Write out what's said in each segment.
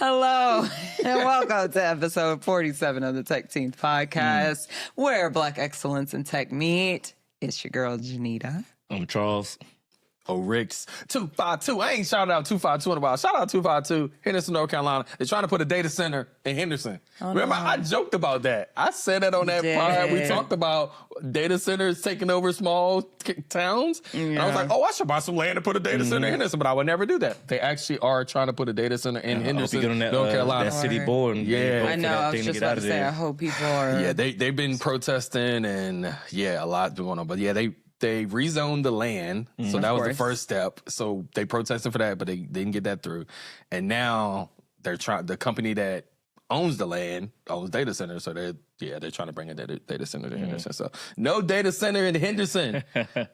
Hello, and welcome to episode 47 of the Tech Teens podcast, where Black excellence in tech meet. It's your girl, Janita. I'm Charles. Oh, Rick's 252. I ain't shouted out 252 in a while. Shout out 252, Henderson, North Carolina. They're trying to put a data center in Henderson. Remember, I joked about that. I said that on that pod. We talked about data centers taking over small towns. And I was like, I should buy some land to put a data center in Henderson, but I would never do that. They actually are trying to put a data center in Henderson, North Carolina. That city board. And I know. I was just about to say, I hope people are. Yeah, they've been protesting and a lot going on. But yeah, they rezoned the land, so that was the first step. So they protested for that, but they didn't get that through. And now they're trying. The company that owns the land owns data centers, so they're trying to bring a data center to Henderson. So no data center in Henderson.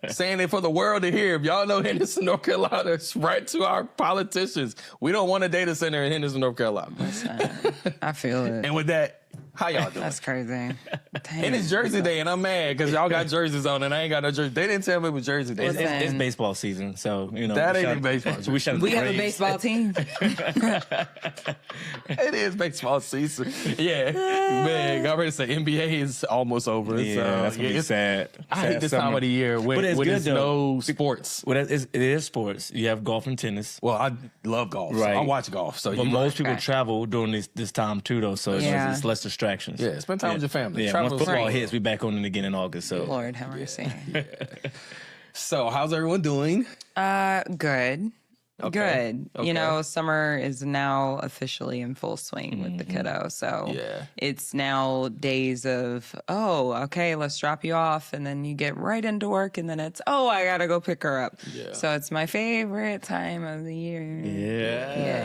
Saying it for the world to hear. If y'all know Henderson, North Carolina, it's right to our politicians. We don't want a data center in Henderson, North Carolina. I feel it. And with that, how y'all doing? That's crazy. And it's Jersey Day, and I'm mad because y'all got jerseys on, and I ain't got no jersey. They didn't tell me it was Jersey Day. It's baseball season, so you know that ain't baseball. So we have a baseball team. It is baseball season. Yeah, man. I already said NBA is almost over. Yeah, so that's gonna be sad. I hate this time of the year when there's no sports. Well, it is sports. You have golf and tennis. Well, I love golf. Right. So I watch golf. So but most people travel during this time too, though. So it's less distractions. Yeah, spend time with your family. Yeah, once football hits, we back on it again in August. So Lord have mercy. So how's everyone doing? Good. Okay. Good. Okay. You know, summer is now officially in full swing with the kiddo. So it's now days of, okay, let's drop you off. And then you get right into work. And then it's, I got to go pick her up. Yeah. So it's my favorite time of the year. Yeah.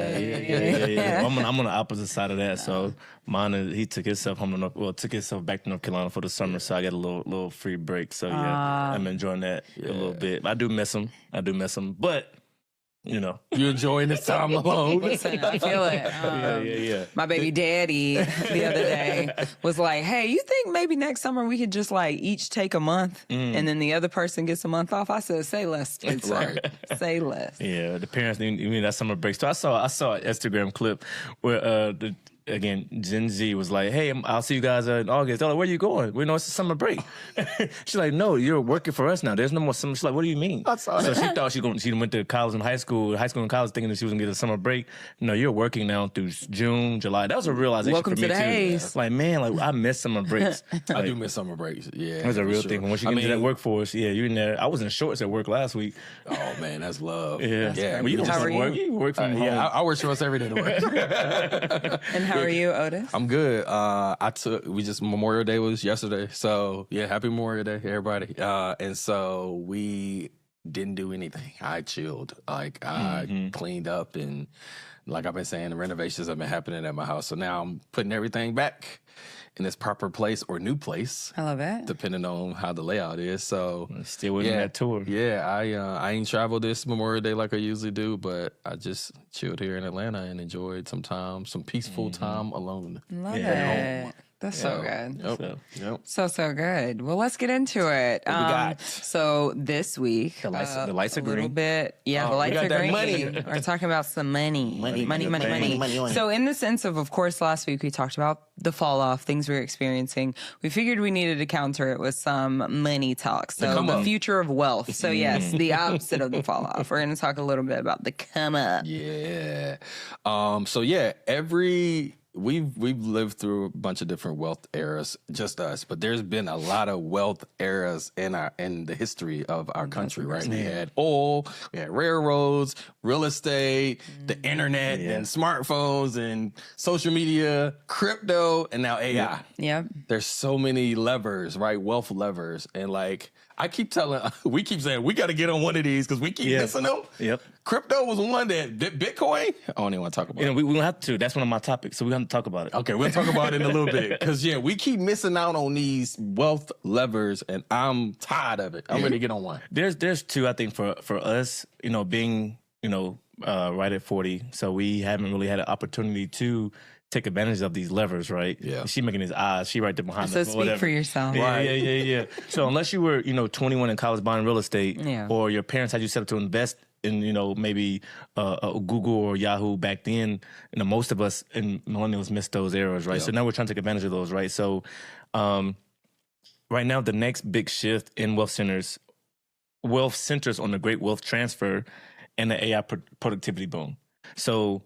I'm on the opposite side of that. So mine, he took himself back to North Carolina for the summer. So I got a little free break. So I'm enjoying that a little bit. I do miss him. But you know, you enjoying this time alone. Listen, I feel it. My baby daddy the other day was like, "Hey, you think maybe next summer we could just like each take a month, and then the other person gets a month off?" I said, "Say less, kids. Say less." Yeah, the parents need that summer break. So I saw an Instagram clip where again, Gen Z was like, "Hey, I'll see you guys in August." They're like, "Where are you going?" "We know it's a summer break." She's like, "No, you're working for us now. There's no more summer." She's like, "What do you mean?" So she thought she went to college and high school and college thinking that she was going to get a summer break. No, you're working now through June, July. That was a realization Welcome for me to the too. Haze. Like, man, I miss summer breaks. I do miss summer breaks. Yeah. It was a real thing. Once you get into that workforce, you're in there. I was in shorts at work last week. Oh, man, that's love. Yeah. Well, How are you? You work from home. Yeah, I wear shorts every day to work. And how are you, Otis? I'm good. Memorial Day was yesterday. So happy Memorial Day, everybody. And so we didn't do anything. I chilled. Like I cleaned up and like I've been saying, the renovations have been happening at my house. So now I'm putting everything back in its proper place or new place. I love it. Depending on how the layout is. So still within that tour. Yeah, I ain't traveled this Memorial Day like I usually do, but I just chilled here in Atlanta and enjoyed some peaceful time alone. Love it. That's so good. Yep. So good. Well, let's get into it. What we got? So this week, the lights are green. A little bit. Yeah, the lights are green. Money. We're talking about some money. Money. So in the sense of course, last week we talked about the fall off, things we were experiencing. We figured we needed to counter it with some money talk. So the future of wealth. So yes, the opposite of the fall off. We're going to talk a little bit about the come up. Yeah. We've lived through a bunch of different wealth eras, just us, but there's been a lot of wealth eras in the history of our country, right? We had oil, we had railroads, real estate, the internet, and smartphones, and social media, crypto, and now AI. Yep. There's so many levers, right? Wealth levers, and like we keep saying we got to get on one of these because we keep missing them. Yep. Crypto was one that Bitcoin. I don't even want to talk about it. We don't have to. That's one of my topics, so we have to talk about it. Okay, we'll talk about it in a little bit. Because, we keep missing out on these wealth levers, and I'm tired of it. I'm ready to get on one. There's two, I think, for us, being, right at 40, so we haven't really had an opportunity to take advantage of these levers, right? Yeah. She making his eyes. She right there behind us. So speak for yourself. Yeah. So unless you were, 21 in college buying real estate, or your parents had you set up to invest in maybe Google or Yahoo back then. Most of us in millennials missed those eras, right? So now we're trying to take advantage of those, right? So right now, the next big shift in wealth centers on the great wealth transfer and the AI productivity boom. So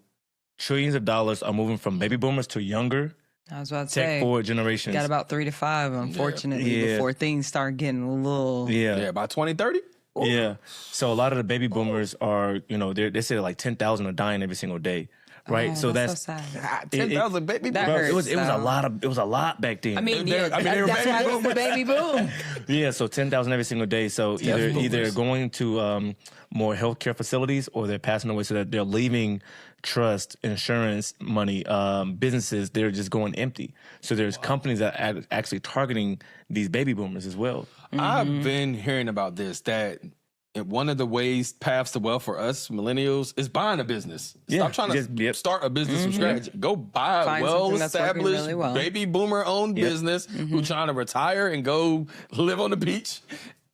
trillions of dollars are moving from baby boomers to younger, I was about to say, tech-forward generations. Got about 3 to 5, unfortunately, before things start getting a little... Yeah, by 2030? Yeah. So a lot of the baby boomers are, they say like 10,000 are dying every single day. Right, so that's so sad. 10,000 baby That boomers. hurts, it was a lot back then. I mean, They were that's why it's the baby boom. Yeah, so 10,000 every single day. So either going to more healthcare facilities or they're passing away, so that they're leaving trust, insurance money, businesses. They're just going empty. So there's companies that are actually targeting these baby boomers as well. I've been hearing about this, that one of the paths to wealth for us millennials is buying a business. Stop trying to start a business from scratch. Go buy a well-established baby boomer-owned business who's trying to retire and go live on the beach.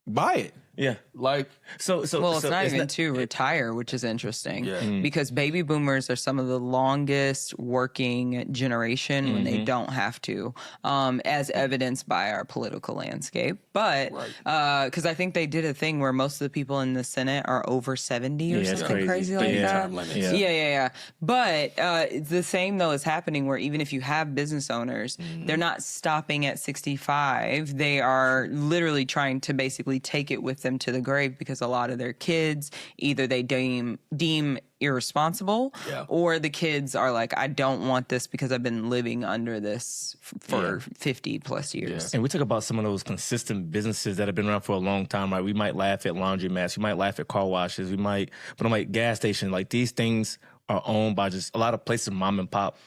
Buy it. Yeah. Like, well, it's not even to retire, which is interesting because baby boomers are some of the longest working generation when they don't have to, as evidenced by our political landscape. But because I think they did a thing where most of the people in the Senate are over 70 or something crazy like that. Yeah. But the same though is happening where even if you have business owners, they're not stopping at 65. They are literally trying to basically take it with them to the grave because a lot of their kids either they deem irresponsible or the kids are like, I don't want this because I've been living under this for 50 plus years. And we talk about some of those consistent businesses that have been around for a long time, right? We might laugh at laundromats, we might laugh at car washes, but I'm like gas stations, like these things are owned by just a lot of places, mom and pop.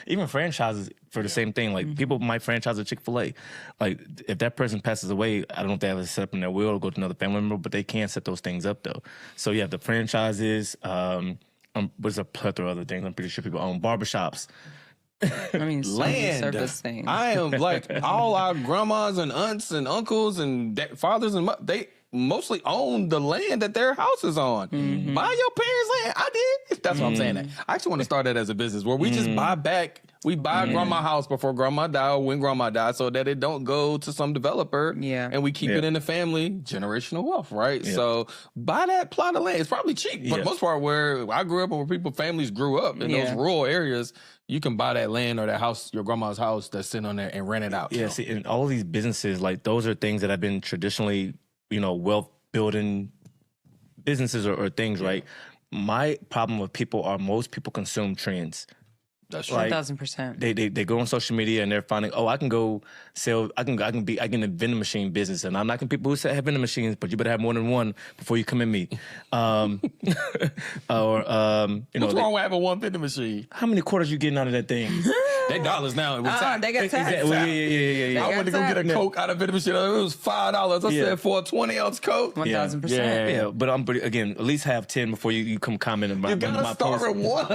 Even franchises for the same thing. Like people might franchise a Chick-fil-A. Like if that person passes away, I don't know if they have it set up in their will or go to another family member, but they can set those things up though. So you have the franchises. There's a plethora of other things. I'm pretty sure people own barbershops. I mean, land. surface things. I am like all our grandmas and aunts and uncles and fathers and they mostly own the land that their house is on. Buy your parents' land. I did. That's what I'm saying. That. I actually want to start that as a business where we just buy back. We buy grandma's house before grandma died or when grandma died so that it don't go to some developer. And we keep it in the family. Generational wealth, right? So buy that plot of land. It's probably cheap. But most part where I grew up and where families grew up in those rural areas, you can buy that land or that house, your grandma's house that's sitting on there and rent it out. Yeah, see, and all of these businesses, like those are things that have been traditionally wealth building businesses or things, right? My problem with people are most people consume trends. That's right. 1,000%. They go on social media and they're finding, I can go sell, I can invent vending machine business. And I'm not going people who have vending machines, but you better have more than one before you come in me. What's wrong with having one vending machine? How many quarters you getting out of that thing? They dollars now. It was they got taxed. Yeah. I went to go get a Coke out of vending machine. It was $5. I said for a 20-ounce Coke. 1,000%. Yeah. But I'm again, at least have 10 before you come comment about. You gotta start at one.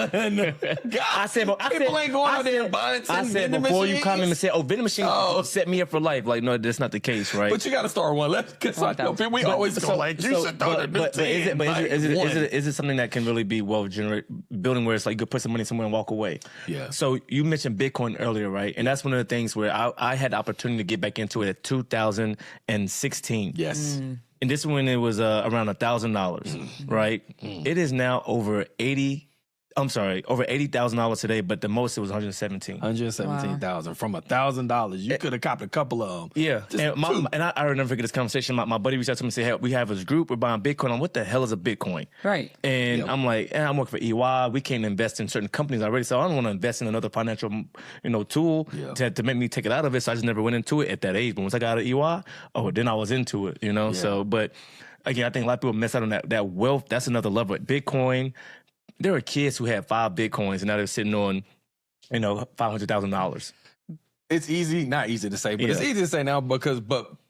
God, people ain't going out there and buying 10 I said vending before machines. you comment and say, vending machine set me up for life. Like, no, that's not the case, right? But you gotta start one. Because I know people, we always go like, you should start at but is it something that can really be wealth building where it's like you could put some money somewhere and walk away? Yeah. So you mentioned Bitcoin earlier, right? And that's one of the things where I had the opportunity to get back into it at 2016. Yes. And this one it was around $1,000, right? It is now over $80,000 today, but the most it was 117. 117,000 from $1,000. You could have copped a couple of them. Yeah, and I never forget this conversation. My buddy reached out to me and said, "Hey, we have this group. We're buying Bitcoin. I'm, what the hell is a Bitcoin?" Right. And I'm like, I'm working for EY. We can't invest in certain companies already, so I don't want to invest in another financial, tool to make me take it out of it. So I just never went into it at that age. But once I got out of EY, then I was into it. So, but again, I think a lot of people miss out on that wealth. That's another level. Bitcoin. There are kids who had 5 Bitcoins and now they're sitting on, $500,000. It's easy, not easy to say, but it's easy to say now but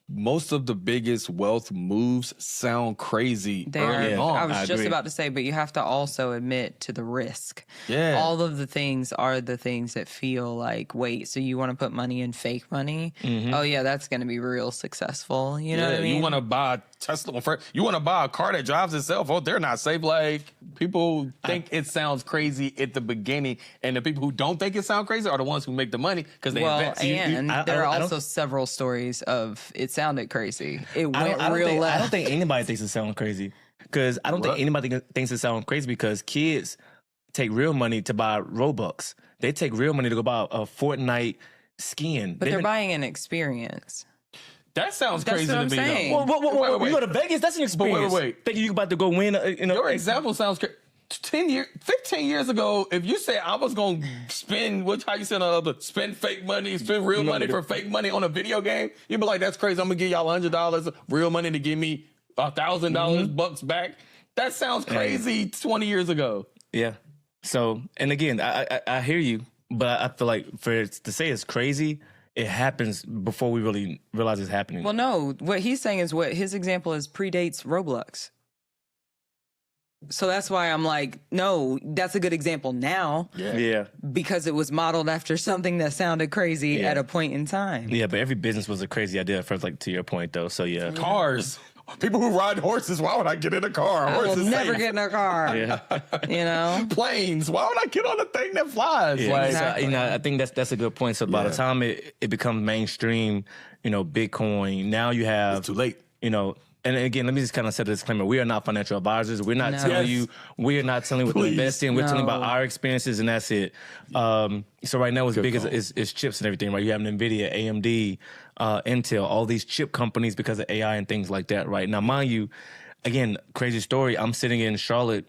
most of the biggest wealth moves sound crazy early on. I was just about to say, but you have to also admit to the risk. Yeah. All of the things are the things that feel like, wait, so you want to put money in fake money? Oh, yeah, that's going to be real successful. You know what I mean? You want to buy a Tesla. You want to buy a car that drives itself. Oh, they're not safe. Like, people think it sounds crazy at the beginning, and the people who don't think it sounds crazy are the ones who make the money because they invest. And there are also several stories of it sounded crazy. It went real left. I don't think anybody thinks it sounds crazy because I don't think anybody thinks it sounds crazy because kids take real money to buy Robux. They take real money to go buy a Fortnite skin. But they're buying an experience. That sounds crazy to me, saying. though. Wait. You go to Vegas, that's an experience. Wait. Think you about to go win? Your example sounds crazy. 15 years ago, if you said I was gonna spend, how you said, spend fake money, spend real money for fake money on a video game, you'd be like, that's crazy. I'm gonna give y'all $100 real money to give me $1,000 bucks back. That sounds crazy 20 years ago. Yeah. So, and again, I hear you, but I feel like for it to say it's crazy, it happens before we really realize it's happening. Well, no, what he's saying is what his example is predates Roblox. So that's why I'm like, no, that's a good example now. Yeah. Because it was modeled after something that sounded crazy at a point in time. Yeah, but every business was a crazy idea at first, like to your point, though. So, yeah. Cars. People who ride horses, why would I get in a car? I will never get in a car. You know? Planes, why would I get on a thing that flies? Yeah, exactly. So, I think that's a good point. So by the time it becomes mainstream, Bitcoin, now you have... It's too late. And again, let me just kind of set a disclaimer. We are not financial advisors. We're not telling you, we are not telling you what to invest in. We're telling about our experiences, and that's it. So right now, as big as chips and everything, right? You have NVIDIA, AMD, Intel, all these chip companies because of AI and things like that, right? Now, mind you, again, crazy story. I'm sitting in Charlotte,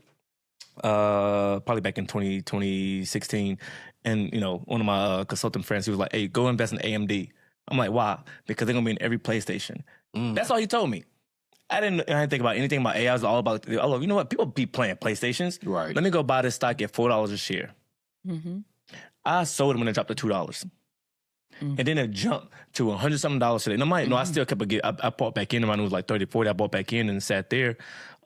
probably back in 2016, and, one of my consultant friends, he was like, hey, go invest in AMD. I'm like, why? Because they're going to be in every PlayStation. That's all he told me. I didn't think about anything about AI. It was all about, you know what? People be playing PlayStations. Right. Let me go buy this stock at $4 a share. Mm-hmm. I sold it when it dropped to $2. And then it jumped to $100-something today. No, I still kept I bought back in when it was like 30, 40. I bought back in and sat there.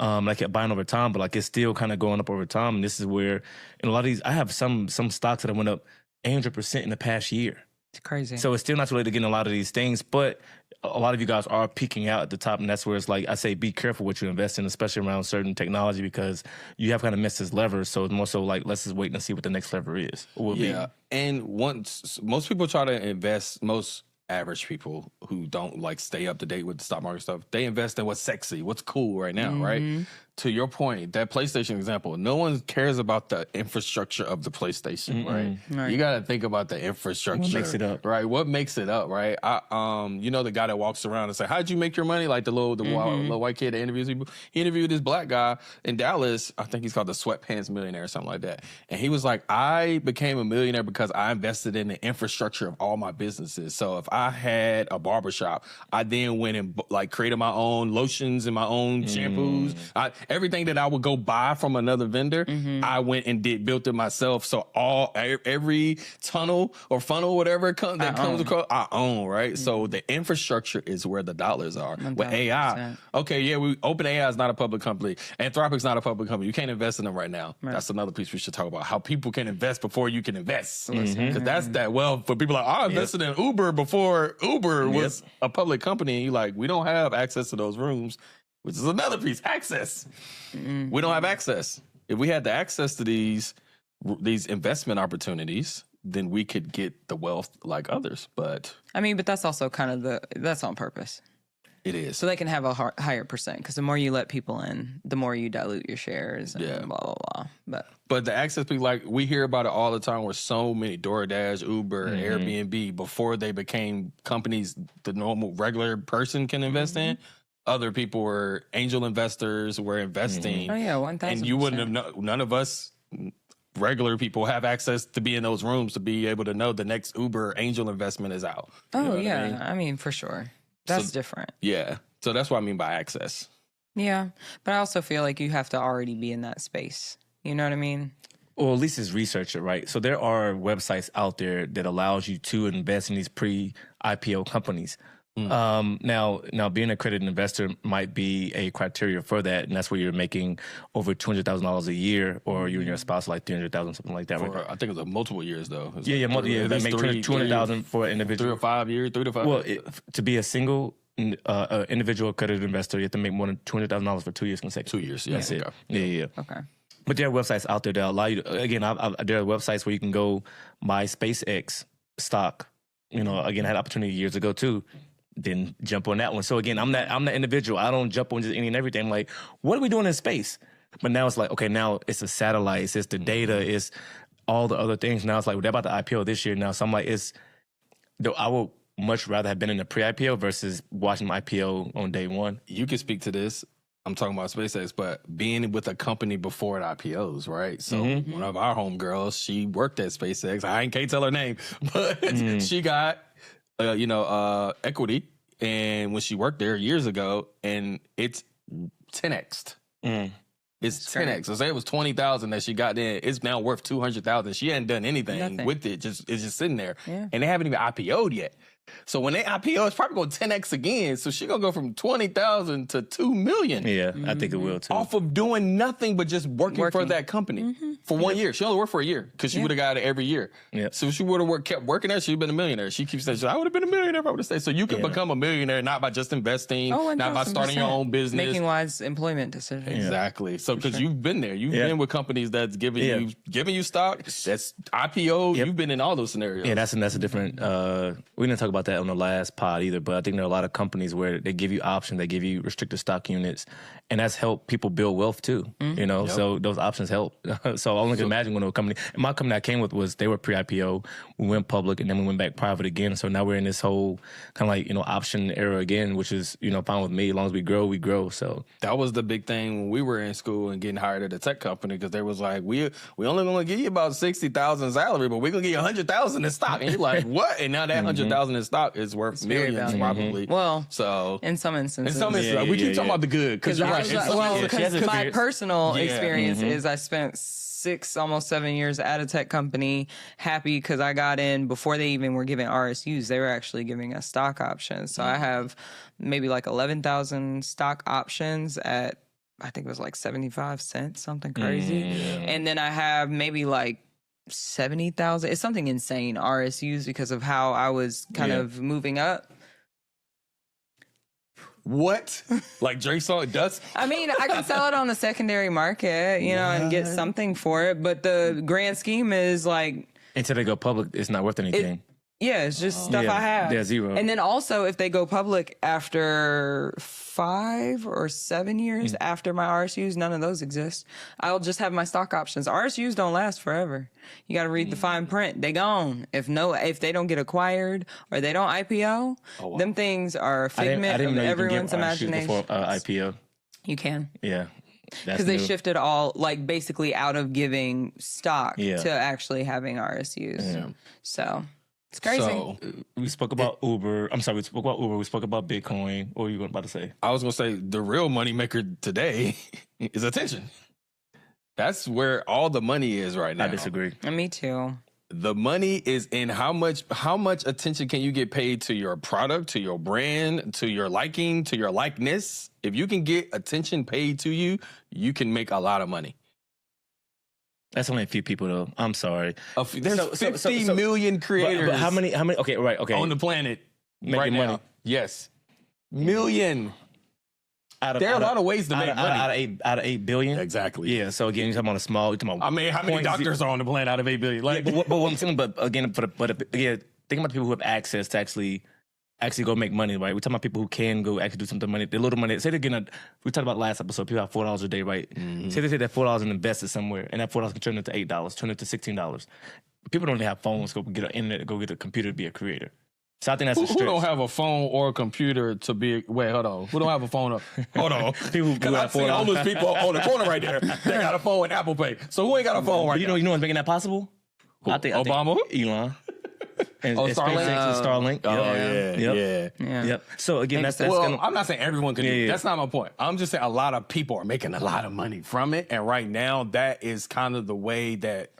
I kept buying over time, but it's still kind of going up over time. And this is where, a lot of these, I have some stocks that went up 800% in the past year. It's crazy. So it's still not too late to get in a lot of these things, but a lot of you guys are peaking out at the top, and that's where it's like, I say, be careful what you invest in, especially around certain technology, because you have kind of missed this lever. So it's more so like, let's just wait and see what the next lever is. And once most people try to invest, most average people who don't stay up to date with the stock market stuff, they invest in what's sexy, what's cool right now, right? To your point, that PlayStation example, no one cares about the infrastructure of the PlayStation, right? You got to think about the infrastructure. What makes it up? Right? What makes it up, right? The guy that walks around and say, how'd you make your money? Like the little white kid that interviews people. He interviewed this black guy in Dallas. I think he's called the Sweatpants Millionaire or something like that. And he was like, I became a millionaire because I invested in the infrastructure of all my businesses. So if I had a barbershop, I then went and created my own lotions and my own shampoos. Everything that I would go buy from another vendor, I went and built it myself. So every tunnel or funnel, whatever comes across, I own, right? So the infrastructure is where the dollars are. 100%. With AI, OpenAI is not a public company. Anthropic's not a public company. You can't invest in them right now. Right. That's another piece we should talk about. How people can invest before you can invest. Because that's that. Well, for people I invested in Uber before Uber was a public company. And you're like, we don't have access to those rooms. Which is another piece, access. We don't have access. If we had the access to these investment opportunities, then we could get the wealth like others. But that's also kind of that's on purpose. It is. So they can have a higher percent, because the more you let people in, the more you dilute your shares and blah, blah, blah. But the access people, we hear about it all the time where so many DoorDash, Uber, Airbnb, before they became companies the normal, regular person can invest in. Other people were angel investors, were investing. Oh, yeah, 1,000%. And you wouldn't have known, none of us regular people have access to be in those rooms to be able to know the next Uber angel investment is out. Oh, yeah. I mean, for sure. That's different. Yeah. So that's what I mean by access. Yeah. But I also feel like you have to already be in that space. You know what I mean? Well, at least it's research it, right? So there are websites out there that allows you to invest in these pre-IPO companies. Now, being an accredited investor might be a criteria for that, and that's where you're making over $200,000 a year, or you and your spouse like $300,000, something like that. I think it's multiple years though. That make $200,000 for an individual. 3 or 5 years, 3 to 5. Well, to be a single individual accredited investor, you have to make more than $200,000 for 2 years consecutive. 2 years, yeah. That's it. Yeah. Okay. But there are websites out there that allow you to, again, there are websites where you can go buy SpaceX stock. You know, again, I had opportunity years ago too. Then jump on that one. So again, I'm that individual. I don't jump on just any and everything. I'm like, what are we doing in space? But now it's like, okay, now it's the satellites, it's the data, it's all the other things. Now it's like, they're about to IPO this year now. So I'm like, I would much rather have been in the pre-IPO versus watching my IPO on day one. You can speak to this. I'm talking about SpaceX, but being with a company before it IPOs, right? So one of our homegirls, she worked at SpaceX. I can't tell her name, but she got, equity. And when she worked there years ago, and it's 10x'd. It's 10x. So say it was 20,000 that she got in. It's now worth 200,000. She hadn't done anything with it. It's just sitting there, and they haven't even IPO'd yet. So when they IPO, it's probably going to 10x again. So she gonna go from 20,000 to 2 million. Yeah, I think it will too. Off of doing nothing but just working. For that company for 1 year. She only worked for a year because she would have got it every year. Yeah. So if she would have kept working there, she'd been a millionaire. She keeps saying, I would have been a millionaire if I would have stayed. So you can become a millionaire not by just investing, not by starting your own business, making wise employment decisions. Exactly. So because you've been there, you've been with companies that's giving you stock, that's IPO. You've been in all those scenarios. Yeah, that's a different. We didn't talk about that on the last pod either, but I think there are a lot of companies where they give you options, they give you restricted stock units, and that's helped people build wealth too. You know, so those options help. So I only can imagine when a company, and my company I came with they were pre-IPO, we went public, and then we went back private again. So now we're in this whole kind of like, option era again, which is, fine with me. As long as we grow, we grow. So that was the big thing when we were in school and getting hired at a tech company, because they was like, we only going to give you about 60,000 salary, but we're going to give you 100,000 in stock. And you're like, what? And now that 100,000 in stock is worth millions probably. Well, so in some instances, we keep talking about the good, because you're right. Because my personal experience is I spent almost 7 years at a tech company, happy because I got in before they even were giving RSUs. They were actually giving us stock options. So I have maybe like 11,000 stock options at, I think it was like 75 cents, something crazy. And then I have maybe like 70,000. It's something insane, RSUs, because of how I was kind of moving up. What? Like Drake saw it does? I mean, I can sell it on the secondary market, and get something for it. But the grand scheme is like, until they go public, it's not worth anything. It's just stuff I have. Yeah, zero. And then also, if they go public after 5 or 7 years after my RSUs, none of those exist. I'll just have my stock options. RSUs don't last forever. You got to read the fine print. They gone. If they don't get acquired or they don't IPO, them things are a figment of everyone's imagination. Before IPO. You can. Yeah. Because they shifted all, like, basically out of giving stock to actually having RSUs. Yeah. So it's crazy. So we spoke about Uber. I'm sorry, we spoke about Uber. We spoke about Bitcoin. What were you about to say? I was going to say the real moneymaker today is attention. That's where all the money is right now. I disagree. Me too. The money is in how much attention can you get paid to your product, to your brand, to your liking, to your likeness. If you can get attention paid to you, you can make a lot of money. That's only a few people, though. I'm sorry. There's 50 million creators. But how many? Okay, right. Okay, on the planet making money. Now. Yes, million. There are a lot of ways to make money. Out of 8 billion? Exactly. Yeah, so again, you're talking about a small... I mean, how many doctors are on the planet out of 8 billion? Like, but what I'm saying, think about the people who have access to actually go make money, right? We're talking about people who can go actually do something money. The little money. Say again, we talked about last episode, people have $4 a day, right? Say they take that $4 and invest it somewhere, and that $4 can turn into $8, turn into $16. People don't even have phones, go get an internet, go get a computer to be a creator. So I think that's who don't have a phone or a computer to be... Wait, hold on. Who don't have a phone? Hold on. People who have $4. All those people on the corner right there, they got a phone with Apple Pay. So who ain't got a phone right now? You know what's making that possible? I think Obama? Elon. And Starlink. Starlink. Yep. So again, that's I'm not saying everyone can do it. That's not my point. I'm just saying a lot of people are making a lot of money from it, and right now that is kind of the way that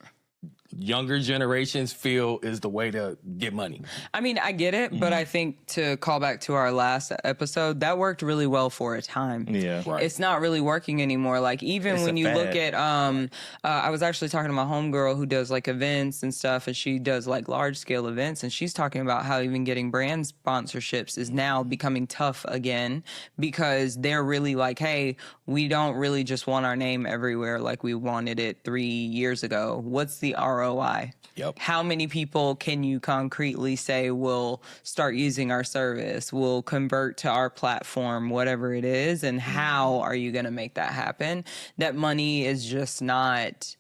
younger generations feel is the way to get money. I mean, I get it, but I think to call back to our last episode, that worked really well for a time. Yeah. Right. It's not really working anymore. Like, even It's when a you look fad. at, I was actually talking to my homegirl who does like events and stuff, and she does like large scale events, and she's talking about how even getting brand sponsorships is now becoming tough again because they're really like, hey, we don't really just want our name everywhere like we wanted it 3 years ago. What's the ROI? Yep. How many people can you concretely say will start using our service, will convert to our platform, whatever it is, and how are you going to make that happen? That money is just not.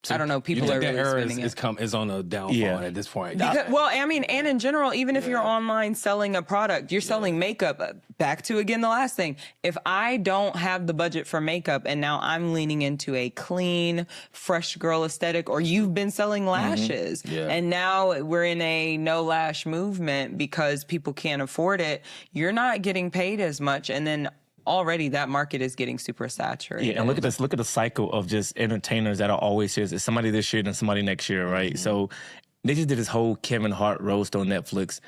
I don't know. People are really spending it. Is on a downfall at this point. Because, well, I mean, and in general, even if you're online selling a product, you're selling makeup. Back to, again, the last thing. If I don't have the budget for makeup and now I'm leaning into a clean, fresh girl aesthetic, or you've been selling lashes and now we're in a no lash movement because people can't afford it, you're not getting paid as much. And then already that market is getting super saturated. Yeah, and look at this. Look at the cycle of just entertainers that are always here. It's somebody this year, then somebody next year, right? So they just did this whole Kevin Hart roast on Netflix,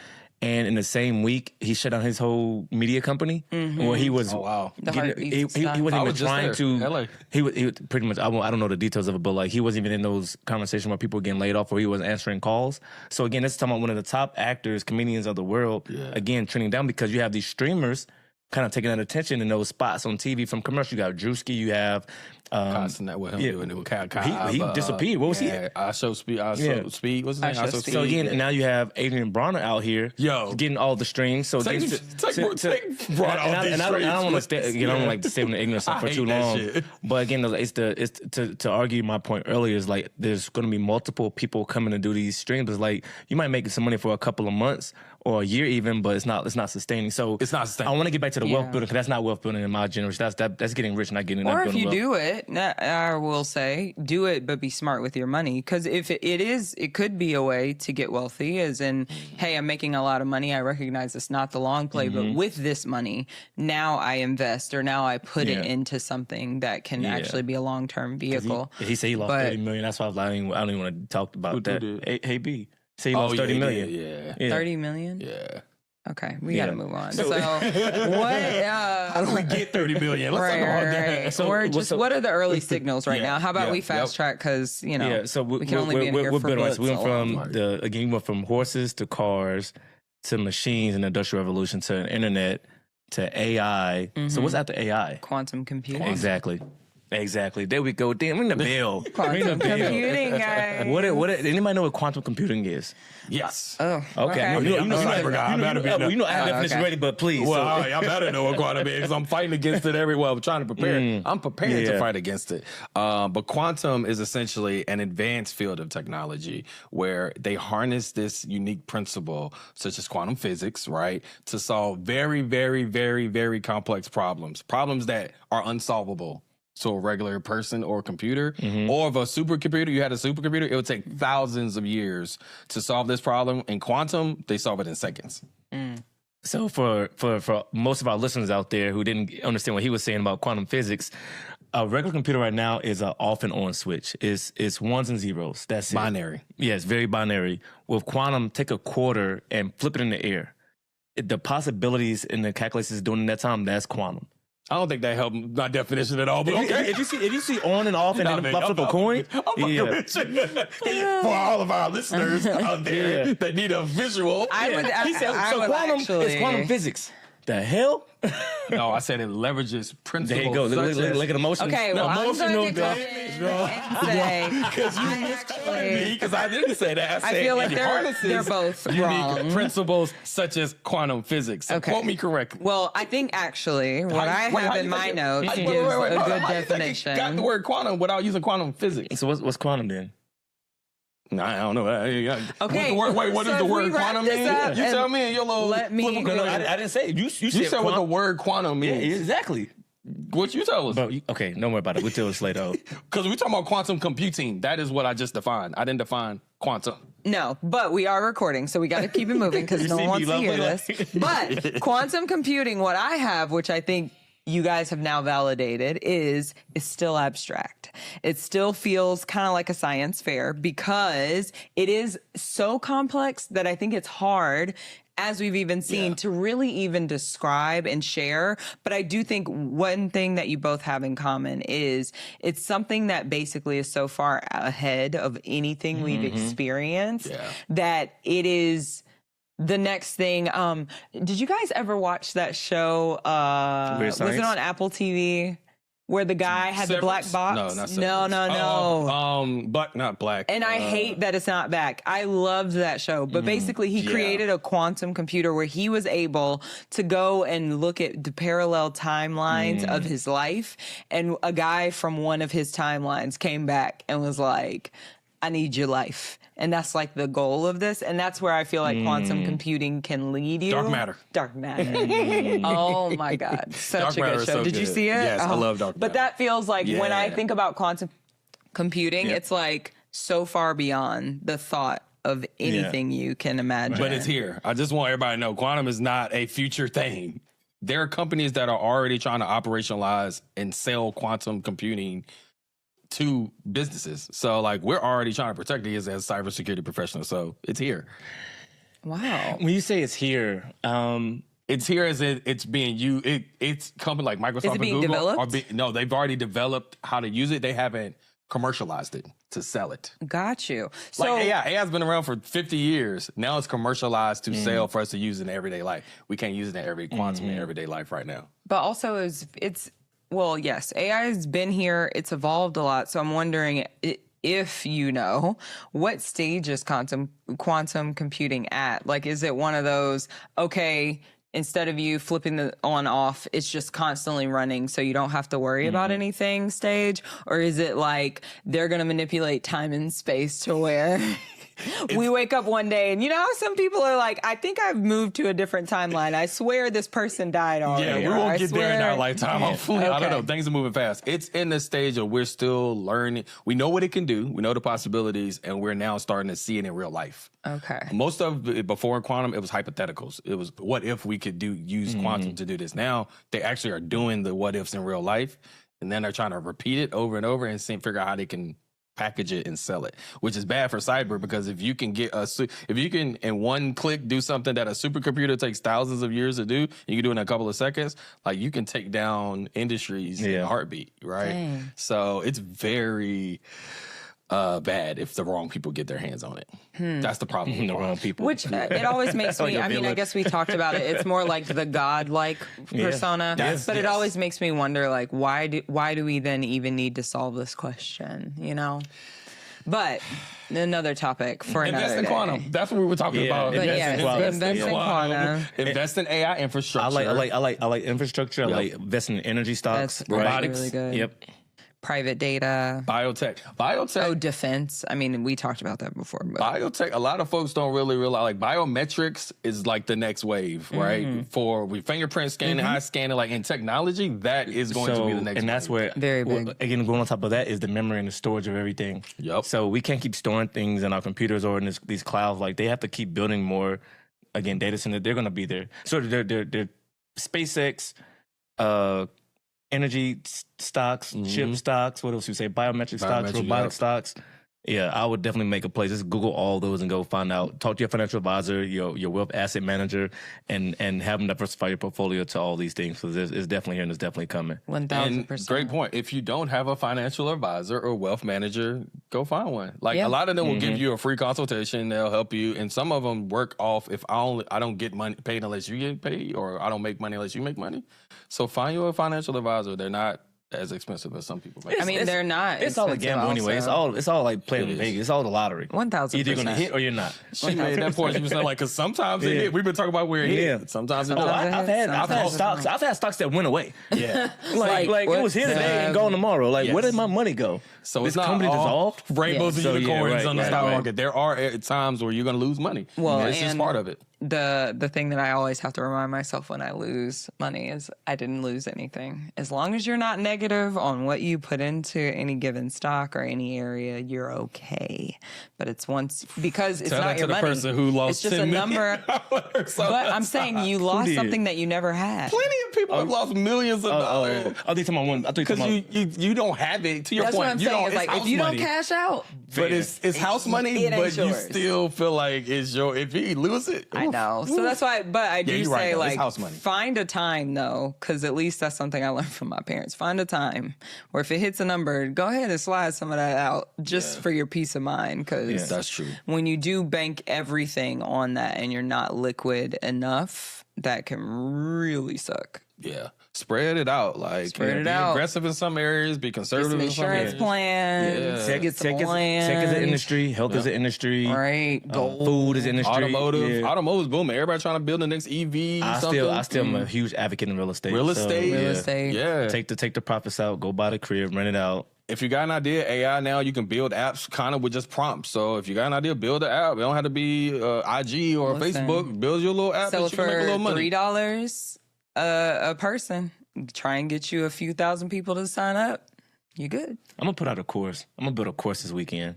and in the same week, he shut down his whole media company. Where he was, Oh wow. he wasn't even was just trying there, to. LA. He was pretty much. I don't know the details of it, but like he wasn't even in those conversations where people were getting laid off or he wasn't answering calls. So again, this is talking about one of the top actors, comedians of the world. Again, trending down because you have these streamers kind of taking that attention in those spots on TV from commercial. You got Drewski, you have Constant that with him doing it with Kyle. he disappeared. What was he? I show speed. What's his name? I show speed. So again, now you have Adrian Bronner out here, getting all the streams. So take Bronner off these and I don't want to stay. I don't like to stay in the ignorance for hate too that long. shit. But again, it's to argue my point earlier is like there's going to be multiple people coming to do these streams. It's like you might make some money for a couple of months or a year even, but it's not sustaining. So It's not sustaining. I want to get back to the wealth building because that's not wealth building in my generation. That's getting rich, not getting. Or not if building you wealth. do it, I will say, do it, but be smart with your money. Because if it could be a way to get wealthy, as in, hey, I'm making a lot of money. I recognize it's not the long play, but with this money, now I invest or now I put it into something that can actually be a long-term vehicle. He said he lost 30 million. That's why I don't even want to talk about that. Hey, B. Say he lost 30 million. Yeah. 30 million? Yeah. Okay, we got to move on. So, what? How do we get 30 million? Let's talk about that. So, what are the early signals right now? How about we fast track? Because, we can only be in here for bullets. We went from went from horses to cars to machines and the Industrial Revolution to internet to AI. So what's after AI? Quantum computing. Exactly. There we go. Damn, ring the bell. Quantum computing, guys. What anybody know what quantum computing is? Yes. Oh, okay. You know, I have definition ready, but please. Well, all right, I better know what quantum is because I'm fighting against it everywhere. I'm trying to prepare. I'm prepared to fight against it. But quantum is essentially an advanced field of technology where they harness this unique principle, such as quantum physics, right, to solve very, very, very, very complex problems that are unsolvable. So a regular person or computer, or if a supercomputer, you had a supercomputer, it would take thousands of years to solve this problem. In quantum, they solve it in seconds. So for most of our listeners out there who didn't understand what he was saying about quantum physics, a regular computer right now is an off and on switch. It's ones and zeros. That's binary. Yeah, it's very binary. With quantum, take a quarter and flip it in the air. The possibilities in the calculations doing in that time, that's quantum. I don't think that helped my definition at all. But okay. If you see on and off and then flip a coin, for all of our listeners out there that need a visual, it's quantum physics. The hell? No, I said it leverages principles. There you go. Look at emotion. Okay, well, I'm going to come in and say, because I didn't say that. I feel like they're both wrong. Unique principles such as quantum physics. So quote me correctly. Well, I think actually what I have in my notes gives a good definition. Got the word quantum without using quantum physics. So what's quantum then? No, I don't know. Okay. What does the word quantum mean? You tell me in your little... I didn't say it. You said what the word quantum means. Yeah, exactly. What you tell us? But, okay, don't worry about it. We'll tell us later. Because we're talking about quantum computing. That is what I just defined. I didn't define quantum. No, but we are recording, so we got to keep it moving because no one wants to hear this. But quantum computing, what I have, which I think you guys have now validated is still abstract. It still feels kind of like a science fair because it is so complex that I think it's hard, as we've even seen, to really even describe and share. But I do think one thing that you both have in common is it's something that basically is so far ahead of anything we've experienced that it is the next thing. Did you guys ever watch that show? Was it on Apple TV? Where the guy had the black box? No, not Severance. No. Black, not black. And I hate that it's not back. I loved that show. But basically, he created a quantum computer where he was able to go and look at the parallel timelines of his life. And a guy from one of his timelines came back and was like, I need your life. And that's like the goal of this. And that's where I feel like quantum computing can lead you. Dark matter. Oh my God. Such Dark a Matter good is show. so Did you good. see it? Yes, I love Dark Matter. But that feels like when I think about quantum computing, it's like so far beyond the thought of anything you can imagine. But it's here. I just want everybody to know quantum is not a future thing. There are companies that are already trying to operationalize and sell quantum computing to businesses. So like we're already trying to protect it as cybersecurity professionals. So it's here. Wow. When you say it's here, it's here as it's being used. It's company like Microsoft Is it being and Google developed? no, they've already developed how to use it. They haven't commercialized it to sell it. Got you. So Like AI's been around for 50 years. Now it's commercialized to sell for us to use in everyday life. We can't use it in every quantum in everyday life right now. but also it's well, yes, AI has been here. It's evolved a lot. So I'm wondering if you know, what stage is quantum computing at? Like, is it one of those, okay, instead of you flipping the on off, it's just constantly running so you don't have to worry about anything stage? Or is it like they're going to manipulate time and space to where we wake up one day and you know how some people are like, I think I've moved to a different timeline. I swear this person died already. Yeah, we won't get there in our lifetime, hopefully. Okay. I don't know. Things are moving fast. It's in the stage of we're still learning. We know what it can do. We know the possibilities, and we're now starting to see it in real life. Okay. Most of it before quantum, it was hypotheticals. It was what if we could use quantum to do this. Now they actually are doing the what ifs in real life, and then they're trying to repeat it over and over and figure out how they can package it and sell it, which is bad for cyber because if you can in one click do something that a supercomputer takes thousands of years to do, and you can do it in a couple of seconds, like you can take down industries in a heartbeat, right? Dang. So it's very bad if the wrong people get their hands on it. That's the problem. the wrong people. Which it always makes me, I mean, I guess we talked about it. It's more like the God-like persona. But it always makes me wonder, like, why do we then even need to solve this question, you know? But another topic for another Invest in day. quantum. That's what we were talking about. But yes, invest in quantum. Invest in AI infrastructure. I like infrastructure. I like investing in energy stocks, That's robotics. really good. Yep. Private data. Biotech. Oh, defense. I mean, we talked about that before. But Biotech, a lot of folks don't really realize, like, biometrics is like the next wave, right? For fingerprint scanning, eye scanning, like in technology, that is going to be the next and wave. that's where, Very big. Again, going on top of that is the memory and the storage of everything. Yep. So we can't keep storing things in our computers or in these clouds. Like, they have to keep building more, again, data centers. They're going to be there. So they're SpaceX, energy stocks, chip stocks, what else you say? Biometric stocks, robotic stocks. Yeah, I would definitely make a place. Just Google all those and go find out. Talk to your financial advisor, your wealth asset manager, and have them diversify your portfolio to all these things. So it's definitely here and it's definitely coming. 1,000%. Great point. If you don't have a financial advisor or wealth manager, go find one. Like a lot of them will give you a free consultation. They'll help you, and some of them work off. If I don't get money paid unless you get paid, or I don't make money unless you make money. So find you a financial advisor. They're not as expensive as some people. I mean, they're not. It's all a gamble anyway. It's all like playing in Vegas. It's all the lottery. 1,000%. Either you're gonna hit or you're not. She made that point. She was like, because sometimes it hit. We've been talking about where it hit. Sometimes it doesn't. I've had stocks. I've had stocks that went away. Yeah, like it was here today and gone tomorrow. Like, where did my money go? So this it's not company all dissolved. rainbows and unicorns on the stock market. There are times where you're going to lose money. Well, it's just part of it. the thing that I always have to remind myself when I lose money is I didn't lose anything. As long as you're not negative on what you put into any given stock or any area, you're okay. But it's because it's not your money. Tell that to the person who lost it's just a number. But I'm saying you lost something that you never had. Plenty of people have lost millions of dollars. I think talking about one. I think because you don't have it. To your That's point, what I'm you saying. don't. It's like if you don't cash out, but it's house money. But you still feel like it's your. If you lose it, I know. So that's why. But I do say like house money. Find a time though, because at least that's something I learned from my parents. Find a time where if it hits a number, go ahead and slide some of that out just for your peace of mind. Because that's true. When you do bank everything on that and you're not liquid enough, that can really suck. Yeah. Spread it out. Like, be aggressive in some areas, be conservative in some areas. Insurance plan. Tech is an industry. Health is an industry. Right. Gold. Food is an industry. Automotive. Yeah. Automotive's booming. Everybody trying to build the next EV. I still am a huge advocate in real estate. Real estate. Yeah. Take the profits out. Go buy the crib. Rent it out. If you got an idea, AI now, you can build apps kind of with just prompts. So if you got an idea, build an app. It don't have to be IG or Facebook. Build your little app and you can make a little money. $3 a person, try and get you a few thousand people to sign up. You good. I'm going to put out a course. I'm going to build a course this weekend.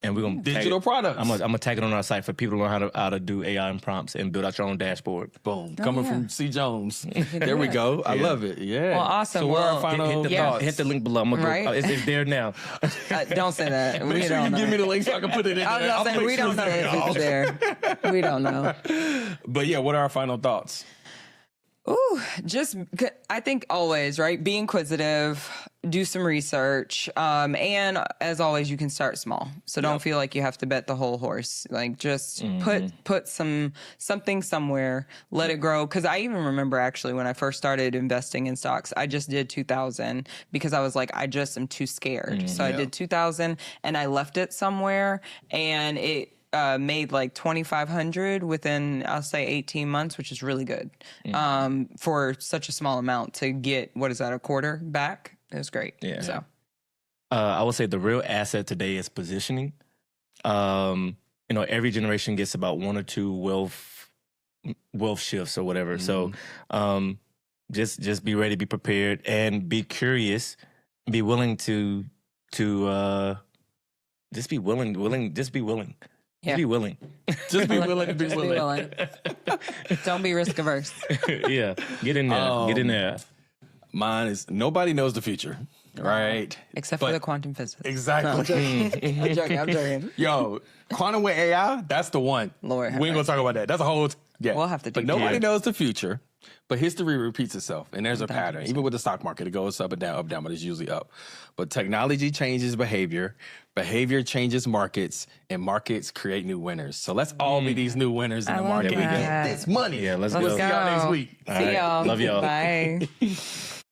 And we're going to digital products. I'm gonna tag it on our site for people to learn how to do AI and prompts and build out your own dashboard. Boom. Coming from C. Jones. There we go. I love it. Yeah. Well, awesome. So where are our final thoughts? Hit the link below. I'm gonna go. It's there now. Don't say that. Make sure you give me the link so I can put it in there. I was saying, we don't know if it's there. We don't know. But yeah, what are our final thoughts? Ooh, I think always, right? Be inquisitive, do some research. And as always, you can start small. So don't feel like you have to bet the whole horse. Like just put something somewhere, let it grow. Cause I even remember actually when I first started investing in stocks, I just did 2,000 because I was like, I just am too scared. So I did 2,000 and I left it somewhere and it made like 2,500 within, I'll say 18 months, which is really good for such a small amount to get, what is that, a quarter back? It was great. Yeah. So I would say the real asset today is positioning. Every generation gets about one or two wealth shifts or whatever. So just be ready, be prepared, and be curious. Be willing to just be willing. Just be willing. Yeah. Be willing. Just be willing to be willing. Don't be risk averse. Yeah. Get in there. Get in there. Mine is nobody knows the future, right? Except for the quantum physicists. Exactly. No, I'm joking. Yo, quantum with AI, that's the one. Lord, we ain't gonna talk about that. That's a whole. We'll have to do. But nobody knows the future. But history repeats itself, and there's a pattern. Even with the stock market, it goes up and down, but it's usually up. But technology changes behavior, behavior changes markets, and markets create new winners. So let's all be these new winners in the market. We get this money. Yeah, let's go. We'll see y'all next week. See y'all. Love y'all. Bye.